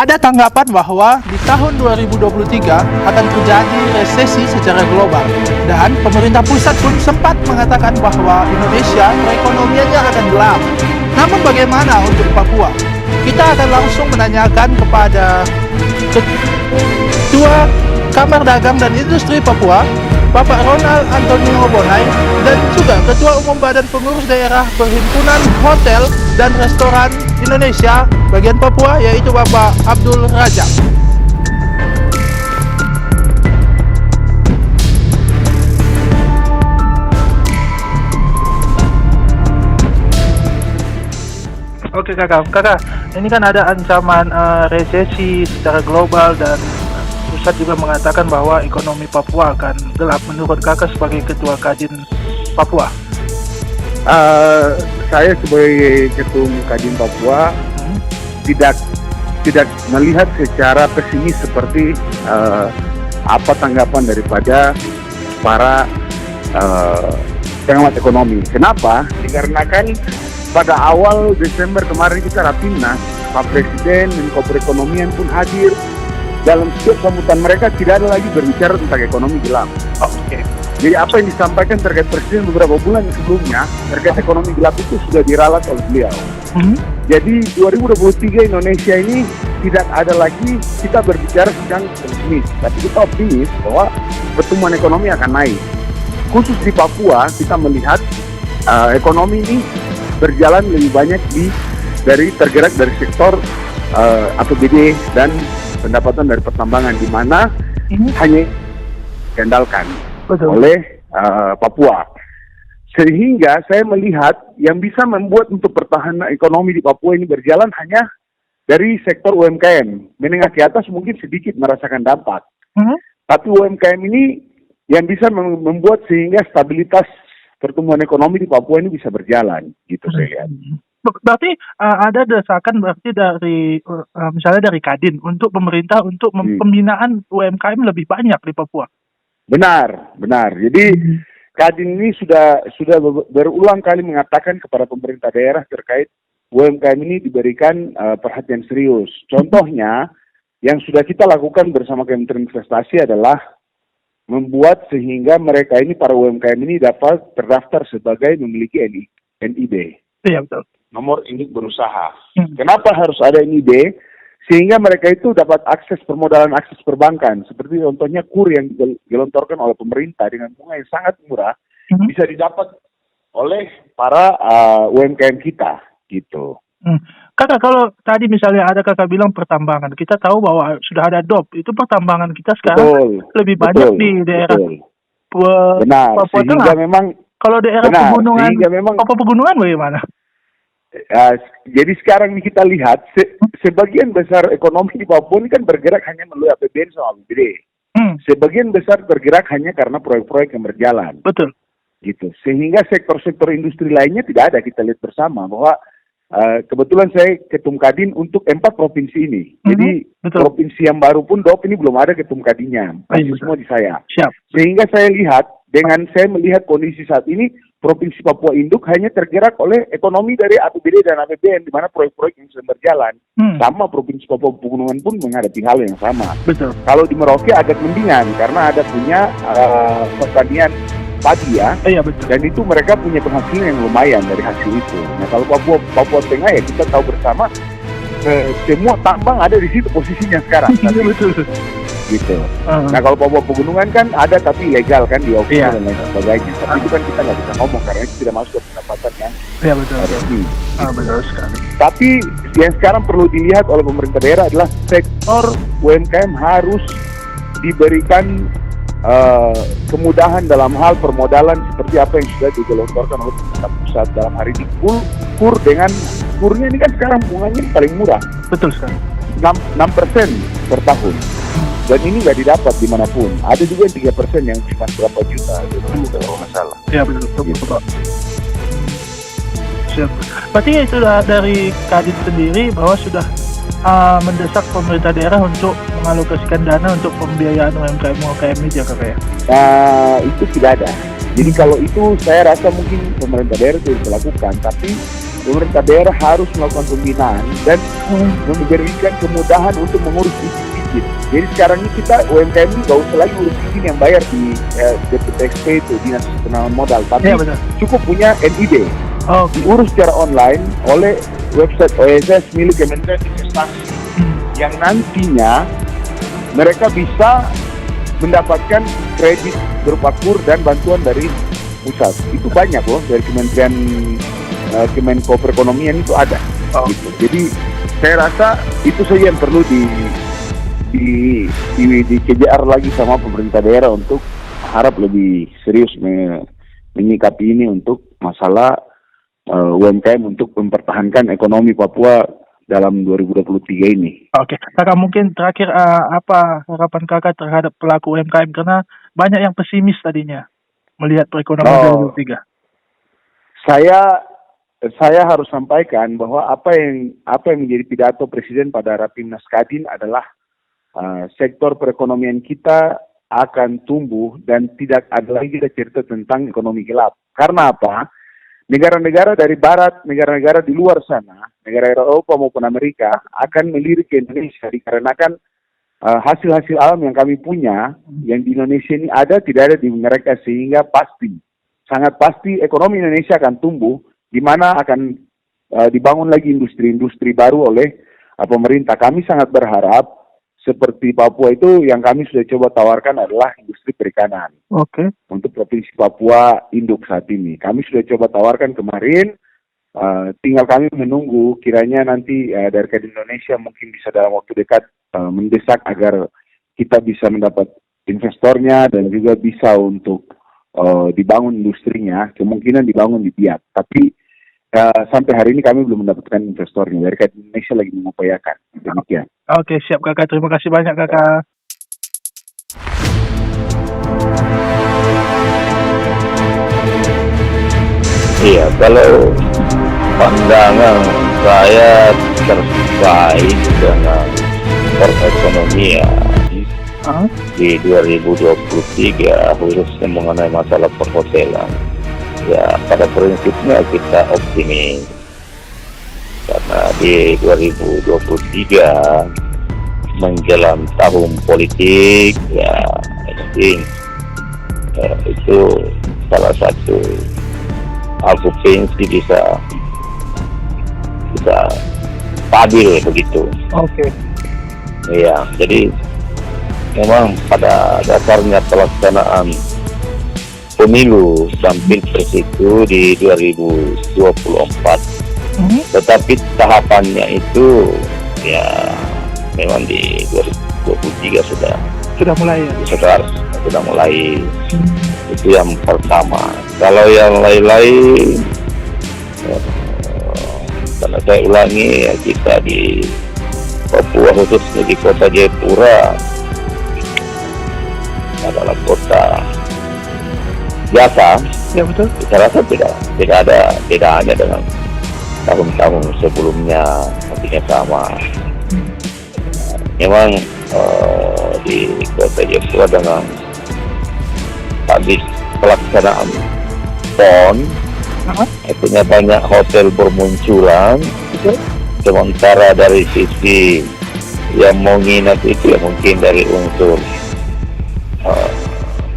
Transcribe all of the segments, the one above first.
Ada tanggapan bahwa di tahun 2023 akan terjadi resesi secara global dan pemerintah pusat pun sempat mengatakan bahwa Indonesia perekonomiannya akan gelap. Namun bagaimana untuk Papua? Kita akan langsung menanyakan kepada Ketua Kamar Dagang dan Industri Papua, Bapak Ronald Antonio Bonai, dan juga Ketua Umum Badan Pengurus Daerah Perhimpunan Hotel dan Restoran Indonesia bagian Papua, yaitu Bapak Abdul Rajab. Oke kakak, ini kan ada ancaman resesi secara global dan pusat juga mengatakan bahwa ekonomi Papua akan gelap. Menurut kakak sebagai Ketua Kadin Papua? Saya sebagai Ketua Kadin Papua tidak melihat secara pesimis seperti apa tanggapan daripada para pengamat ekonomi. Kenapa? Dikarenakan pada awal Desember kemarin kita Rapimnas, Pak Presiden, Menko Perekonomian pun hadir. Dalam setiap sambutan mereka tidak ada lagi berbicara tentang ekonomi gelap. Oke. Jadi apa yang disampaikan terkait Presiden beberapa bulan sebelumnya terkait ekonomi gelap itu sudah diralat oleh beliau. Jadi 2023 Indonesia ini tidak ada lagi kita berbicara tentang pesimis, tapi kita optimis bahwa pertumbuhan ekonomi akan naik. Khusus di Papua kita melihat ekonomi ini berjalan lebih banyak tergerak dari sektor APBD dan pendapatan dari pertambangan, di mana hanya diandalkan oleh Papua. Sehingga saya melihat yang bisa membuat untuk pertahanan ekonomi di Papua ini berjalan hanya dari sektor UMKM. Menengah ke atas mungkin sedikit merasakan dampak. Tapi UMKM ini yang bisa membuat sehingga stabilitas pertumbuhan ekonomi di Papua ini bisa berjalan, gitu saya lihat. Berarti ada desakan dari misalnya dari Kadin untuk pemerintah untuk pembinaan UMKM lebih banyak di Papua. Benar. Jadi Kadin ini sudah berulang kali mengatakan kepada pemerintah daerah terkait UMKM ini diberikan perhatian serius. Contohnya yang sudah kita lakukan bersama Kementerian Investasi adalah membuat sehingga mereka ini, para UMKM ini dapat terdaftar sebagai memiliki NIB. Iya, betul. Nomor induk berusaha. Kenapa harus ada NIB? Sehingga mereka itu dapat akses permodalan, akses perbankan. Seperti contohnya KUR yang digelontorkan oleh pemerintah dengan bunga yang sangat murah, bisa didapat oleh para UMKM kita, gitu. Kakak, kalau tadi misalnya ada kakak bilang pertambangan, kita tahu bahwa sudah ada DOP, itu pertambangan kita sekarang lebih banyak di daerah Papua Tengah. Memang kalau daerah pegunungan, Papua Pegunungan bagaimana? Jadi sekarang ini kita lihat sebagian besar ekonomi di Papua ini kan bergerak hanya melalui APBN sama APBD. Sebagian besar bergerak hanya karena proyek-proyek yang berjalan. Betul. Gitu. Sehingga sektor-sektor industri lainnya tidak ada. Kita lihat bersama bahwa kebetulan saya Ketum Kadin untuk 4 provinsi ini. Jadi provinsi yang baru pun DOP ini belum ada Ketum Kadinnya. Masih semua di saya. Siap. Sehingga saya lihat, dengan saya melihat kondisi saat ini, Provinsi Papua Induk hanya tergerak oleh ekonomi dari APBD dan APBN, di mana proyek-proyek yang sedang berjalan. Sama Provinsi Papua Pegunungan pun menghadapi hal yang sama. Betul. Kalau di Merauke agak mendingan, karena ada punya pertanian padi ya. Iya, betul. Dan itu mereka punya penghasilan yang lumayan dari hasil itu. Nah kalau Papua Tengah ya kita tahu bersama, semua tambang ada di situ posisinya sekarang. Iya, betul. Gitu. Nah kalau Papua Pegunungan kan ada tapi ilegal kan di offshore dan lain sebagainya. Tapi itu kan kita nggak bisa ngomong karena itu tidak masuk ke pendapatan yang resmi. Betul sekali. Tapi yang sekarang perlu dilihat oleh pemerintah daerah adalah sektor UMKM harus diberikan kemudahan dalam hal permodalan seperti apa yang sudah digelontorkan oleh pemerintah pusat dalam hari ini. KUR dengan KURnya ini kan sekarang bunganya paling murah. Betul sekali. 6% per tahun. Dan ini nggak didapat dimanapun. Ada juga yang 3% yang cuma berapa juta, gitu kalau nggak salah. Iya betul. Siap. Berarti sudah dari Kadin sendiri bahwa sudah mendesak pemerintah daerah untuk mengalokasikan dana untuk pembiayaan UMKM ini ya kakak ya? Itu tidak ada. Jadi kalau itu saya rasa mungkin pemerintah daerah tidak bisa lakukan, tapi pemerintah daerah harus melakukan pembinaan dan memberikan kemudahan untuk mengurus izin. Jadi sekarang ini kita UMKM ini nggak usah lagi urus izin yang bayar di DPTXP itu, Dinas Penanaman Modal, tapi Iya, betul. cukup punya NID. Oh, Diurus secara online oleh website OSS milik Kementerian Investasi yang nantinya mereka bisa mendapatkan kredit berupa KUR dan bantuan dari pusat. Itu banyak loh dari Kementerian Kemenko Perekonomian itu ada. Gitu. Jadi saya rasa itu saja yang perlu di CJR lagi sama pemerintah daerah untuk harap lebih serius menyikapi ini untuk masalah UMKM untuk mempertahankan ekonomi Papua dalam 2023 ini. Oke, kakak mungkin terakhir apa harapan kakak terhadap pelaku UMKM, karena banyak yang pesimis tadinya melihat perekonomian 2023. Saya harus sampaikan bahwa apa yang menjadi pidato Presiden pada Rapimnas Kadin adalah sektor perekonomian kita akan tumbuh dan tidak ada lagi cerita tentang ekonomi gelap. Karena apa? Negara-negara dari Barat, negara-negara di luar sana, negara Eropa maupun Amerika akan melirik ke Indonesia dikarenakan hasil-hasil alam yang kami punya, yang di Indonesia ini ada, tidak ada di mereka, sehingga sangat pasti ekonomi Indonesia akan tumbuh, di mana akan dibangun lagi industri-industri baru oleh pemerintah. Kami sangat berharap seperti Papua itu yang kami sudah coba tawarkan adalah industri perikanan. Oke. Untuk Provinsi Papua Induk saat ini. Kami sudah coba tawarkan kemarin, tinggal kami menunggu kiranya nanti dari Kadin Indonesia mungkin bisa dalam waktu dekat mendesak agar kita bisa mendapat investornya dan juga bisa untuk dibangun industrinya, kemungkinan dibangun di Biak. Tapi sampai hari ini kami belum mendapatkan investornya. Dari Kadin Indonesia lagi mengupayakan. Demikian. Oke, siap kakak. Terima kasih banyak kakak. Iya, kalau pandangan saya terkait dengan perekonomian di 2023 khususnya mengenai masalah perhotelan, ya pada prinsipnya kita optimis karena di 2023 menjelang tahun politik, ya mungkin itu salah satu okupansi bisa stabil begitu. Oke. Iya, jadi memang pada dasarnya pelaksanaan pemilu dan pilpres itu di 2024, tetapi tahapannya itu ya memang di 2023 Sudah mulai ya? sudah mulai. Itu yang pertama. Kalau yang lain-lain, karena saya ulangi ya, kita di Papua khususnya di kota Jayapura adalah kota biasa. Ya betul. Saya rasa tidak ada bedanya dengan tahun-tahun sebelumnya, artinya sama. Memang di kota Jayapura dengan habis pelaksanaan PON, artinya banyak hotel bermunculan. Sementara dari sisi yang mau nginap itu ya mungkin dari unsur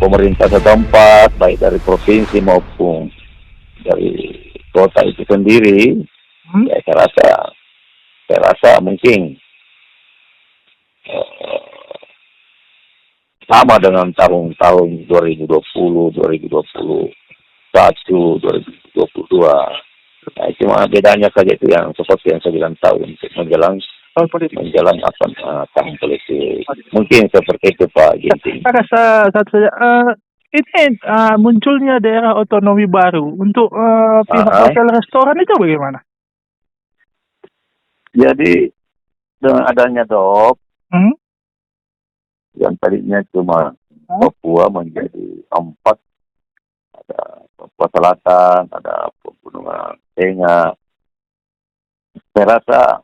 pemerintah setempat, baik dari provinsi maupun dari kota itu sendiri. Ya saya rasa mungkin sama dengan tahun-tahun 2020, 2021, 2022. Nah, cuma bedanya saja itu yang seperti yang saya bilang tahu untuk menjelang tahun politik. Mungkin seperti itu Pak Ginting. Satu saja. Ini munculnya daerah otonomi baru untuk pihak hotel restoran itu bagaimana? Jadi dengan adanya DOP, yang tadinya cuma Papua menjadi 4, ada Papua Selatan, ada Pegunungan Tengah. Saya rasa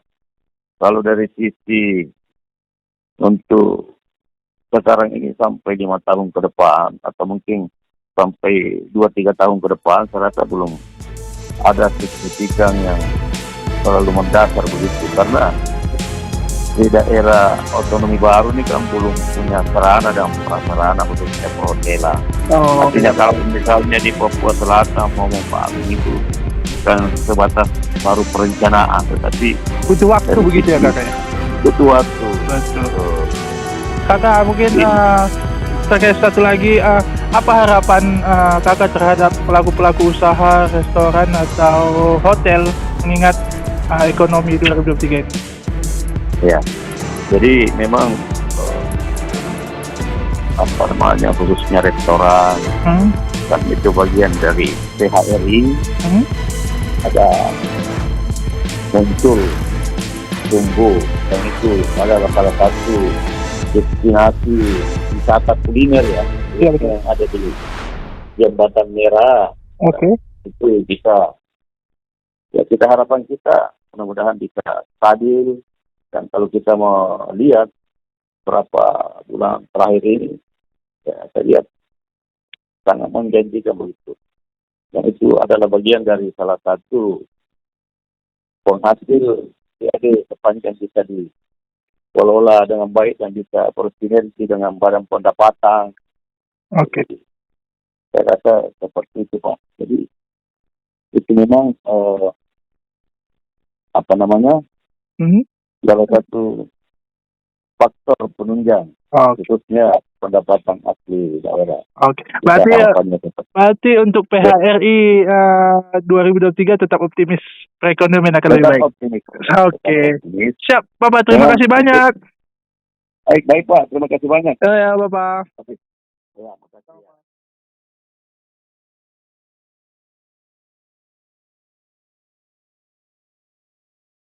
kalau dari sisi untuk sekarang ini sampai 5 tahun ke depan atau mungkin sampai 2-3 tahun ke depan, saya rasa belum ada signifikan yang terlalu mendasar begitu, karena di daerah otonomi baru ini kan belum punya sarana dan prasarana khususnya perhotelan. Oh, Artinya kalau misalnya di Papua Selatan mau membangun itu kan sebatas baru perencanaan, tetapi butuh waktu dari begitu ya sisi- kakak ya. butuh waktu. Betul. Kakak mungkin terkait satu lagi, apa harapan kakak terhadap pelaku-pelaku usaha restoran atau hotel mengingat ekonomi 2023 ini? Ya, jadi memang apa namanya, khususnya restoran Hmm? kan itu bagian dari PHRI. Hmm? Ada muncul tumbuh, dan itu adalah salah satu destinasi wisata kuliner ya, Iya, betul. yang ada di Jembatan Merah. Oke. Itu bisa, ya kita harapan kita mudah-mudahan bisa stabil. Dan kalau kita mau lihat berapa bulan terakhir ini, ya saya lihat sangat menjanjikan begitu. Dan itu adalah bagian dari salah satu penghasil PAD sepanjang kita dikelola dengan baik dan bisa bersinergi dengan badan pendapatan. Oke. Saya rasa seperti itu, Pak. Jadi itu memang apa namanya, Hmm? salah satu faktor penunjang, Oke. khususnya pendapatan asli daerah. Oke. Kita Berarti harapannya tetap untuk PHRI 2023 tetap optimis perekonomian akan lebih baik. optimis. Oke. Tetap optimis. Siap, Bapak. Terima Memang kasih banyak. Baik, Pak. Terima kasih banyak. Ya, Bapak. Ya, makasih.